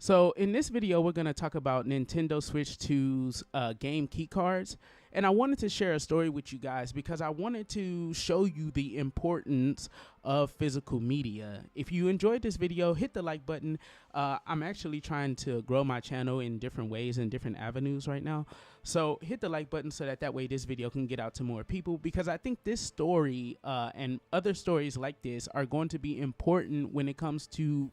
So in this video, we're going to talk about Nintendo Switch 2's game key cards. And I wanted to share a story with you guys because I wanted to show you the importance of physical media. If you enjoyed this video, hit the like button. I'm actually trying to grow my channel in different ways and different avenues right now. So hit the like button so that way this video can get out to more people, because I think this story and other stories like this are going to be important when it comes to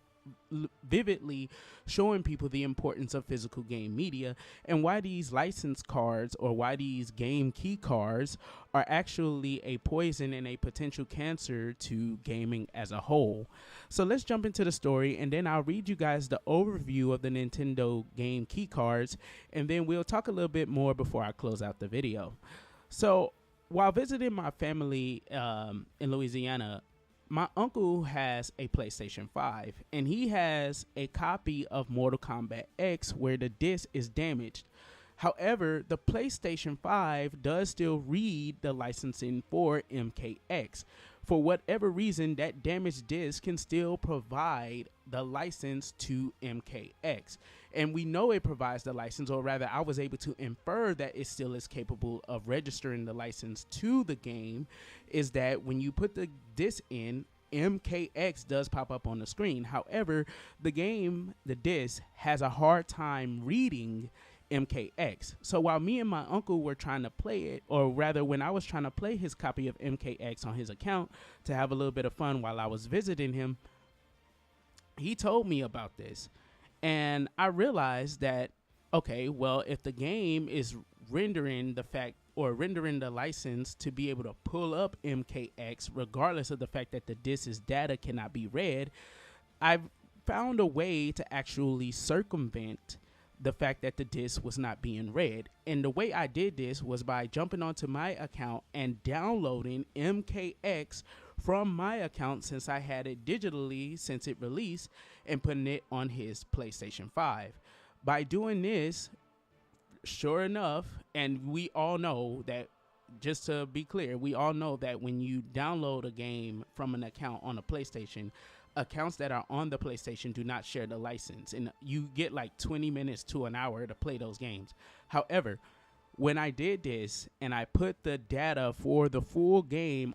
vividly showing people the importance of physical game media and why these license cards or why these game key cards are actually a poison and a potential cancer to gaming as a whole. So let's jump into the story, and then I'll read you guys the overview of the Nintendo game key cards, and then we'll talk a little bit more before I close out the video. So while visiting my family in Louisiana, my uncle has a PlayStation 5, and he has a copy of Mortal Kombat X where the disc is damaged. However, the PlayStation 5 does still read the licensing for MKX. For whatever reason, that damaged disc can still provide the license to MKX. And we know it provides the license, or rather I was able to infer that it still is capable of registering the license to the game, is that when you put the disc in, MKX does pop up on the screen. However, the game, the disc, has a hard time reading MKX. So while me and my uncle were trying to play it, or rather when I was trying to play his copy of MKX on his account to have a little bit of fun while I was visiting him, he told me about this. And I realized that, okay, well, if the game is rendering the fact or rendering the license to be able to pull up MKX, regardless of the fact that the disc's data cannot be read, I've found a way to actually circumvent the fact that the disc was not being read. And the way I did this was by jumping onto my account and downloading MKX from my account, since I had it digitally since it released, and putting it on his PlayStation 5. By doing this, sure enough, and we all know that, just to be clear, we all know that when you download a game from an account on a PlayStation, accounts that are on the PlayStation do not share the license, and you get like 20 minutes to an hour to play those games. However, when I did this and I put the data for the full game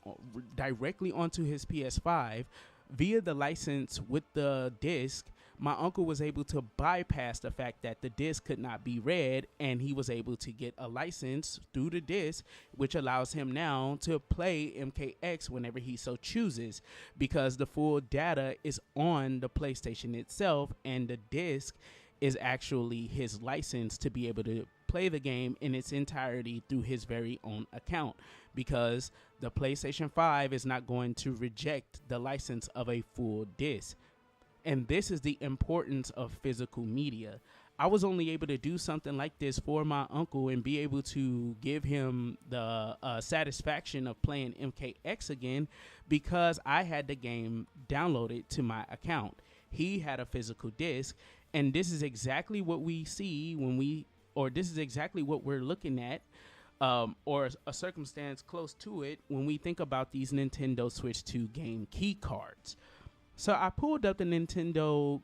directly onto his PS5 via the license with the disc, my uncle was able to bypass the fact that the disc could not be read, and he was able to get a license through the disc, which allows him now to play MKX whenever he so chooses, because the full data is on the PlayStation itself, and the disc is actually his license to be able to play the game in its entirety through his very own account, because the PlayStation 5 is not going to reject the license of a full disc. And this is the importance of physical media. I was only able to do something like this for my uncle and be able to give him the satisfaction of playing MKX again, because I had the game downloaded to my account. He had a physical disc, and this is exactly what we see this is exactly what we're looking at, or a circumstance close to it when we think about these Nintendo Switch 2 game key cards. So I pulled up the Nintendo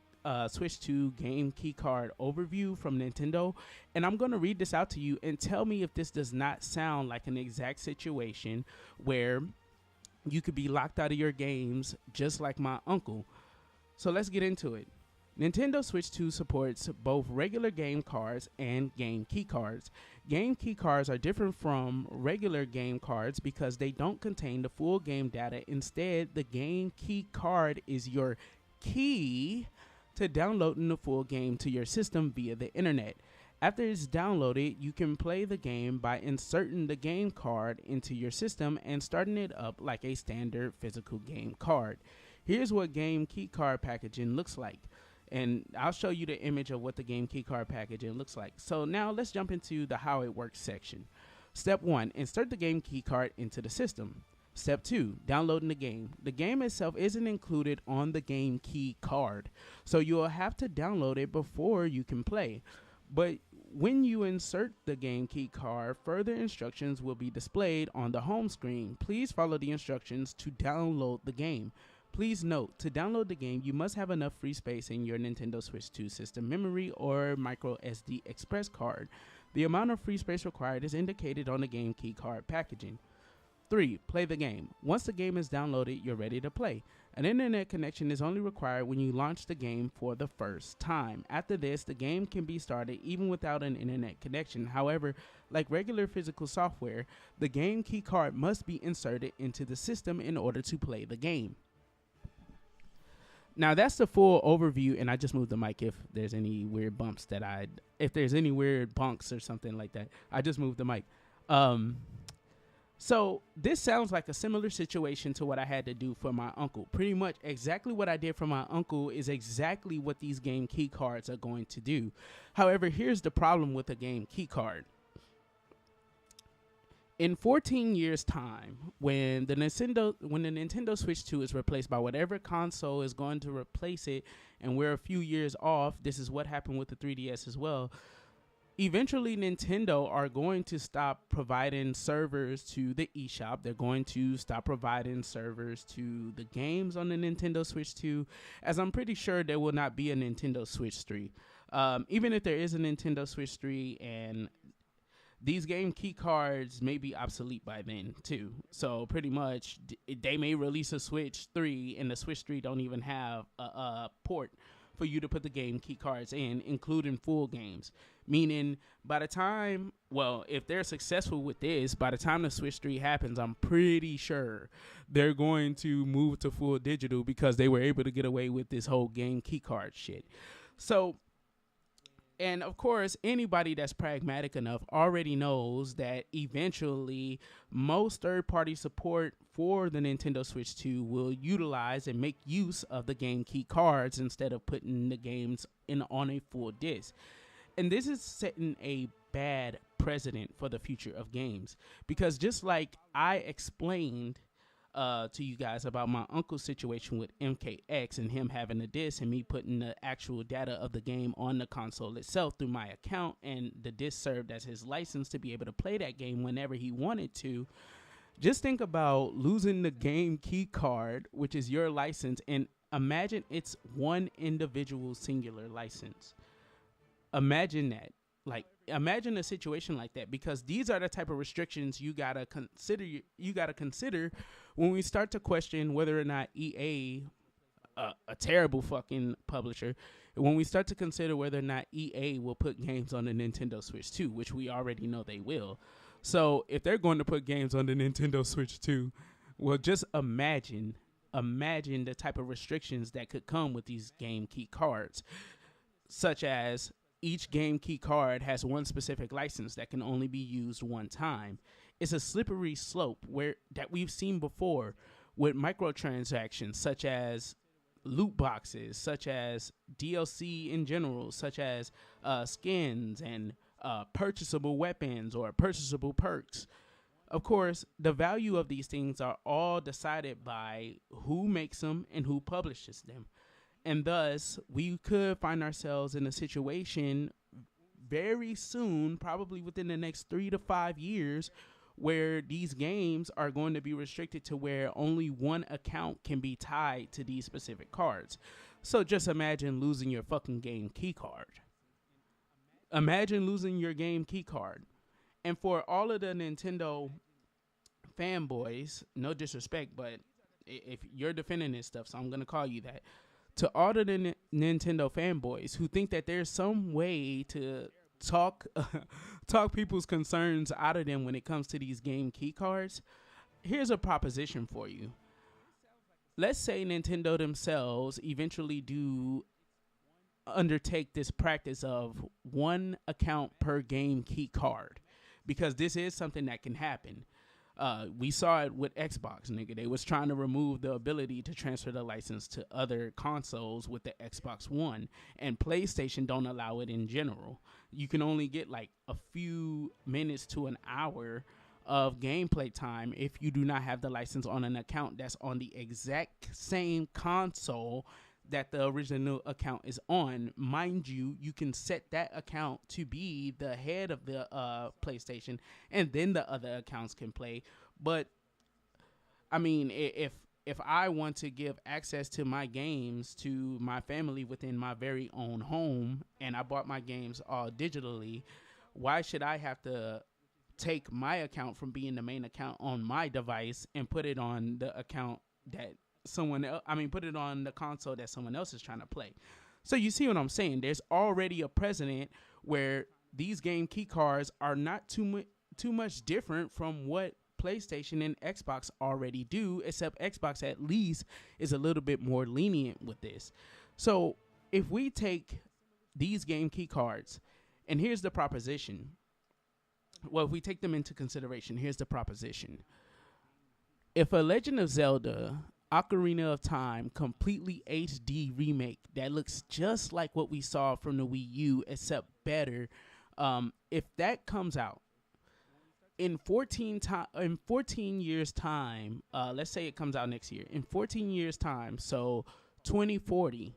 Switch 2 game key card overview from Nintendo, and I'm going to read this out to you and tell me if this does not sound like an exact situation where you could be locked out of your games just like my uncle. So let's get into it. Nintendo Switch 2 supports both regular game cards and game key cards. Game key cards are different from regular game cards because they don't contain the full game data. Instead, the game key card is your key to downloading the full game to your system via the internet. After it's downloaded, you can play the game by inserting the game card into your system and starting it up like a standard physical game card. Here's what game key card packaging looks like. And I'll show you the image of what the game key card packaging looks like. So now let's jump into the how it works section. Step 1, insert the game key card into the system. Step 2, downloading the game. The game itself isn't included on the game key card, so you'll have to download it before you can play. But when you insert the game key card, further instructions will be displayed on the home screen. Please follow the instructions to download the game. Please note, to download the game, you must have enough free space in your Nintendo Switch 2 system memory or micro SD express card. The amount of free space required is indicated on the game key card packaging. 3. Play the game. Once the game is downloaded, you're ready to play. An internet connection is only required when you launch the game for the first time. After this, the game can be started even without an internet connection. However, like regular physical software, the game key card must be inserted into the system in order to play the game. Now that's the full overview, and I just moved the mic if there's any weird bumps if there's any weird bunks or something like that. I just moved the mic. So this sounds like a similar situation to what I had to do for my uncle. Pretty much exactly what I did for my uncle is exactly what these game key cards are going to do. However, here's the problem with a game key card. In 14 years' time, when the Nintendo Switch 2 is replaced by whatever console is going to replace it, and we're a few years off, this is what happened with the 3DS as well. Eventually, Nintendo are going to stop providing servers to the eShop. They're going to stop providing servers to the games on the Nintendo Switch 2, as I'm pretty sure there will not be a Nintendo Switch 3. Even if there is a Nintendo Switch 3, and these game key cards may be obsolete by then too. So pretty much they may release a Switch 3 and the Switch 3 don't even have a port for you to put the game key cards in, including full games. Meaning by the time, well, if they're successful with this, by the time the Switch 3 happens, I'm pretty sure they're going to move to full digital because they were able to get away with this whole game key card shit. So, and of course, anybody that's pragmatic enough already knows that eventually most third-party support for the Nintendo Switch 2 will utilize and make use of the game key cards instead of putting the games on a full disc. And this is setting a bad precedent for the future of games, because just like I explained to you guys about my uncle's situation with MKX and him having a disc and me putting the actual data of the game on the console itself through my account, and the disc served as his license to be able to play that game whenever he wanted to. Just think about losing the game key card, which is your license, and imagine it's one individual singular license. Imagine that. Like, imagine a situation like that, because these are the type of restrictions you gotta consider. You gotta consider when we start to question whether or not EA, a terrible fucking publisher, when we start to consider whether or not EA will put games on the Nintendo Switch 2, which we already know they will. So if they're going to put games on the Nintendo Switch 2, well, just imagine the type of restrictions that could come with these game key cards, such as each game key card has one specific license that can only be used one time. It's a slippery slope that we've seen before with microtransactions, such as loot boxes, such as DLC in general, such as skins and purchasable weapons or purchasable perks. Of course, the value of these things are all decided by who makes them and who publishes them. And thus, we could find ourselves in a situation very soon, probably within the next 3 to 5 years, where these games are going to be restricted to where only one account can be tied to these specific cards. So just imagine losing your fucking game key card. Imagine losing your game key card. And for all of the Nintendo fanboys, no disrespect, but if you're defending this stuff, so I'm going to call you that. To all the Nintendo fanboys who think that there's some way to talk people's concerns out of them when it comes to these game key cards, here's a proposition for you. Let's say Nintendo themselves eventually do undertake this practice of one account per game key card, because this is something that can happen. We saw it with Xbox, nigga. They was trying to remove the ability to transfer the license to other consoles with the Xbox One, and PlayStation don't allow it in general. You can only get like a few minutes to an hour of gameplay time if you do not have the license on an account that's on the exact same console that the original account is on. Mind you, you can set that account to be the head of the PlayStation, and then the other accounts can play. But I mean, if if I want to give access to my games to my family within my very own home, and I bought my games all digitally, why should I have to take my account from being the main account on my device and put it on the account that someone else, I mean, put it on the console that someone else is trying to play? So you see what I'm saying? There's already a precedent where these game key cards are not too much different from what PlayStation and Xbox already do, except Xbox at least is a little bit more lenient with this. So if we take these game key cards, and here's the proposition. Well, if we take them into consideration, here's the proposition. If a Legend of Zelda Ocarina of Time completely HD remake that looks just like what we saw from the Wii U, except better, if that comes out in 14 years time, let's say it comes out next year, in 14 years time, so 2040,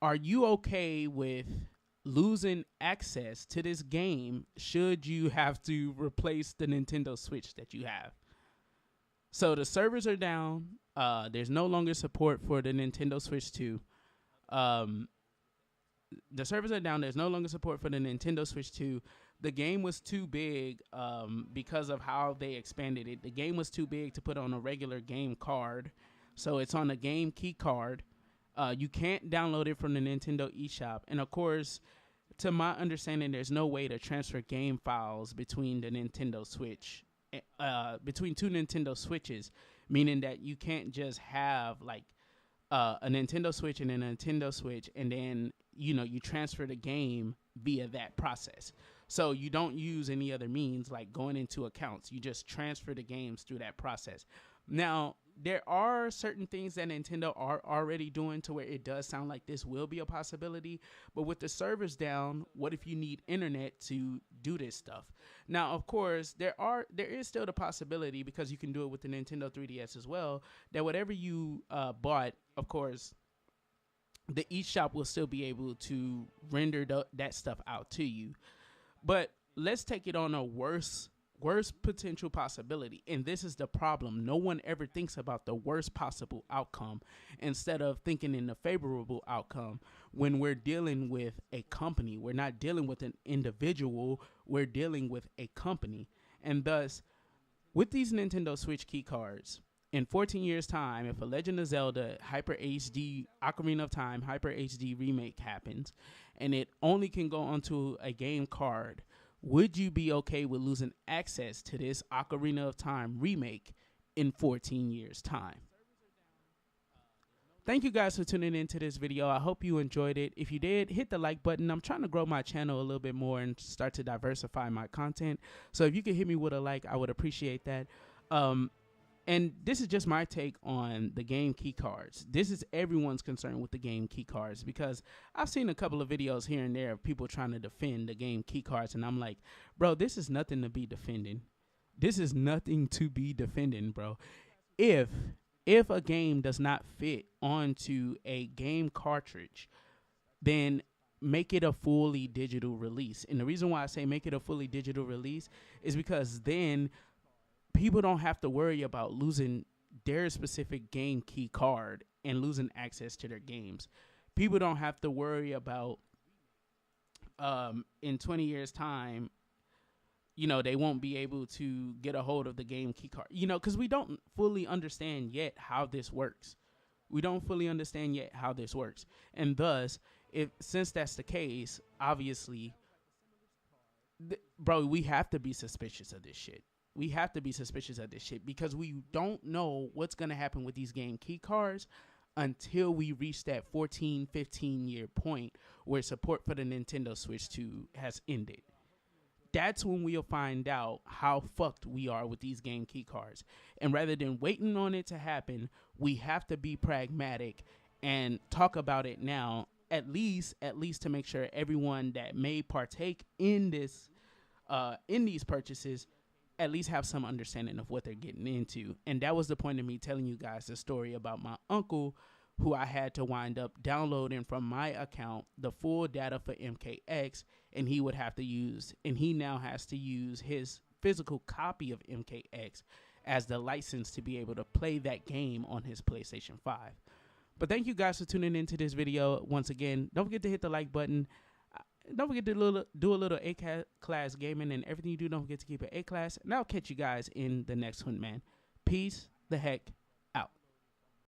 are you okay with losing access to this game should you have to replace the Nintendo Switch that you have? So the servers are down. There's no longer support for the Nintendo Switch 2. The servers are down. There's no longer support for the Nintendo Switch 2. The game was too big because of how they expanded it. The game was too big to put on a regular game card. So it's on a game key card. You can't download it from the Nintendo eShop. And of course, to my understanding, there's no way to transfer game files between the Nintendo Switch, between two Nintendo Switches, meaning that you can't just have like a Nintendo Switch and a Nintendo Switch, and then, you know, you transfer the game via that process. So you don't use any other means like going into accounts. You just transfer the games through that process. Now, there are certain things that Nintendo are already doing to where it does sound like this will be a possibility. But with the servers down, what if you need internet to do this stuff? Now, of course, there is still the possibility, because you can do it with the Nintendo 3DS as well, that whatever you bought, of course, the eShop will still be able to render that stuff out to you. But let's take it on a worst potential possibility. And this is the problem. No one ever thinks about the worst possible outcome instead of thinking in the favorable outcome. When we're dealing with a company, we're not dealing with an individual, we're dealing with a company. And thus, with these Nintendo Switch key cards, in 14 years time, if a Legend of Zelda Hyper HD Ocarina of Time Hyper HD remake happens and it only can go onto a game card, would you be okay with losing access to this Ocarina of Time remake in 14 years time? Thank you guys for tuning into this video. I hope you enjoyed it. If you did, hit the like button. I'm trying to grow my channel a little bit more and start to diversify my content. So if you could hit me with a like, I would appreciate that. And this is just my take on the game key cards. This is everyone's concern with the game key cards, because I've seen a couple of videos here and there of people trying to defend the game key cards. And I'm like, bro, this is nothing to be defending. This is nothing to be defending, bro. If a game does not fit onto a game cartridge, then make it a fully digital release. And the reason why I say make it a fully digital release is because then people don't have to worry about losing their specific game key card and losing access to their games. People don't have to worry about in 20 years time, you know, they won't be able to get a hold of the game key card, you know, because we don't fully understand yet how this works. We don't fully understand yet how this works. And thus, since that's the case, obviously, bro, we have to be suspicious of this shit. We have to be suspicious of this shit because we don't know what's going to happen with these game key cards until we reach that 14, 15-year point where support for the Nintendo Switch 2 has ended. That's when we'll find out how fucked we are with these game key cards. And rather than waiting on it to happen, we have to be pragmatic and talk about it now, at least to make sure everyone that may partake in this, in these purchases, at least have some understanding of what they're getting into. And that was the point of me telling you guys the story about my uncle, who I had to wind up downloading from my account the full data for MKX, and he now has to use his physical copy of MKX as the license to be able to play that game on his PlayStation 5. But thank you guys for tuning into this video. Once again, don't forget to hit the like button. Don't forget to do a little A-class gaming, and everything you do, don't forget to keep it A-class. And I'll catch you guys in the next one, man. Peace the heck